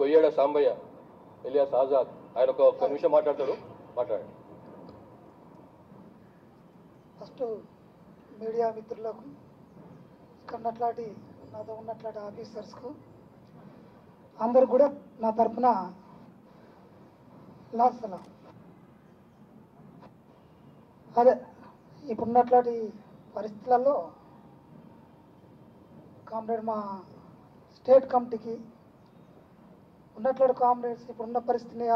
లొయ్యాడ Sambaiah alias Azad ఆయన ఒక నిమిషం మాట్లాడతాడు. మాట్లాడండి. ఫస్ట్ మీడియా మిత్రులకు, ఇక్కడ ఉన్నట్లాంటి నాతో ఉన్నట్లాంటి ఆఫీసర్స్కు అందరు కూడా నా తరఫున లాసలా. అదే ఇప్పుడున్నట్లాంటి పరిస్థితులలో కామ్రేడ్ మా స్టేట్ కమిటీకి ఉన్నట్లాంటి కామ్రేడ్స్ ఇప్పుడున్న పరిస్థితిని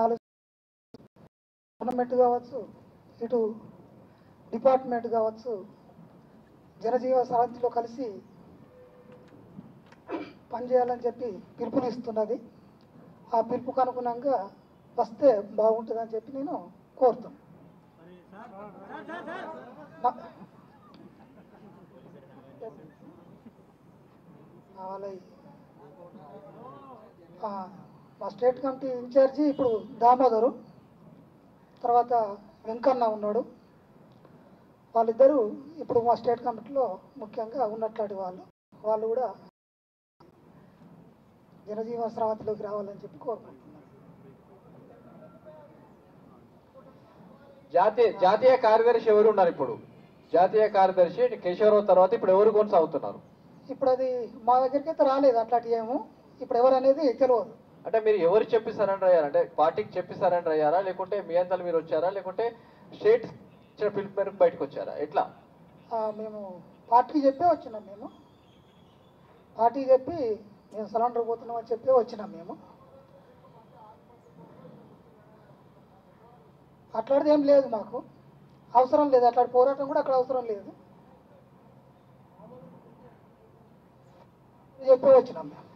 గవర్నమెంట్ కావచ్చు, ఇటు డిపార్ట్మెంట్ కావచ్చు, జనజీవ సరళిలో కలిసి పనిచేయాలని చెప్పి పిలుపునిస్తున్నది. ఆ పిలుపుకు అనుగుణంగా వస్తే బాగుంటుందని చెప్పి నేను కోరుతాను. మా స్టేట్ కమిటీ ఇన్ఛార్జి ఇప్పుడు దామోదరు, తర్వాత వెంకన్న ఉన్నాడు. వాళ్ళిద్దరూ ఇప్పుడు మా స్టేట్ కమిటీలో ముఖ్యంగా ఉన్నట్లాంటి వాళ్ళు కూడా జనజీవన స్రవంతిలోకి రావాలని చెప్పి కోరుకుంటున్నాను. జాతీయ కార్యదర్శి ఎవరు ఉన్నారు? ఇప్పుడు జాతీయ కార్యదర్శి కేశవరావు తర్వాత ఇప్పుడు ఎవరు కొనసాగుతున్నారు? ఇప్పుడు అది మా దగ్గరికి అయితే రాలేదు అట్లాంటి ఏమో. ఇప్పుడు ఎవరు అనేది తెలియదు. అంటే మీరు ఎవరు చెప్పి సరెండర్ అయ్యారా? అంటే పార్టీకి చెప్పి సరెండర్ అయ్యారా, లేకుంటే మీ అంతలు మీరు వచ్చారా, లేకుంటే స్టేట్ పిలుపు మేరకు బయటకు వచ్చారా? ఎట్లా? మేము పార్టీకి చెప్పే వచ్చినాం. మేము పార్టీకి చెప్పి మేము సరెండర్ పోతున్నామని చెప్పి వచ్చినాం. మేము అట్లాంటిది ఏం లేదు, మాకు అవసరం లేదు. అట్లాంటి పోరాటం కూడా అక్కడ అవసరం లేదు. చెప్పే వచ్చినాం మేము.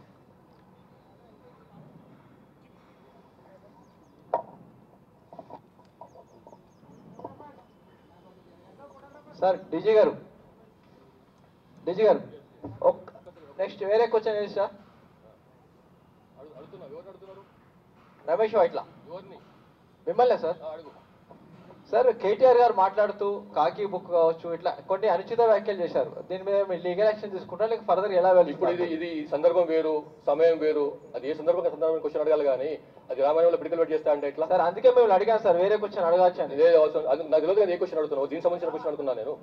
సార్ డీజీ గారు నెక్స్ట్ వేరే క్వశ్చన్ ఏంటి సార్? రమేష్ ఇట్లా మిమ్మల్నే సార్. సార్ కేటీఆర్ గారు మాట్లాడుతూ కాకి బుక్ కావచ్చు ఇట్లా కొన్ని అనుచిత వ్యాఖ్యలు చేశారు. దీని మీద మీరు లీగల్ యాక్షన్ తీసుకుంటారా లేక ఫర్దర్ ఎలా వెళ్ళి? ఇప్పుడు ఇది సందర్భం వేరు, సమయం వేరు. అది ఏ సందర్భంగా సందర్భం క్వశ్చన్ అడగాలి కానీ అది రామాయణంలో పిడికలు పెట్టి చేస్తా అంటే ఎట్లా? సార్ అందుకే మేము అడిగాను సార్, వేరే క్వశ్చన్ అడగాల్సి అని. నాకు తెలియదు కదా ఏ క్వశ్చన్ అడుగుతున్నావు, దీనికి సంబంధించిన క్వశ్చన్ అడుగుతున్నా నేను.